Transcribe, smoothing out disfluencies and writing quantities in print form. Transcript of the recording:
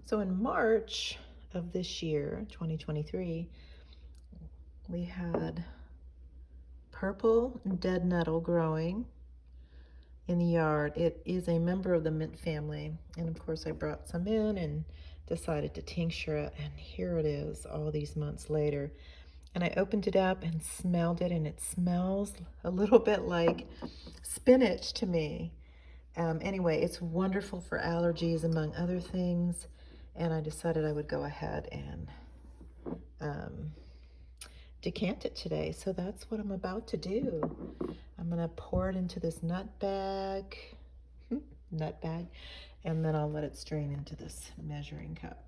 So in March of this year, 2023, we had purple dead nettle growing in the yard. It is a member of the mint family, and of course I brought some in and decided to tincture it, and here it is all these months later. And I opened it up and smelled it, and it smells a little bit like spinach to me. Anyway, it's wonderful for allergies, among other things, and I decided I would go ahead and um, decant it today. So that's what I'm about to do. I'm going to pour it into this nut bag, and then I'll let it strain into this measuring cup.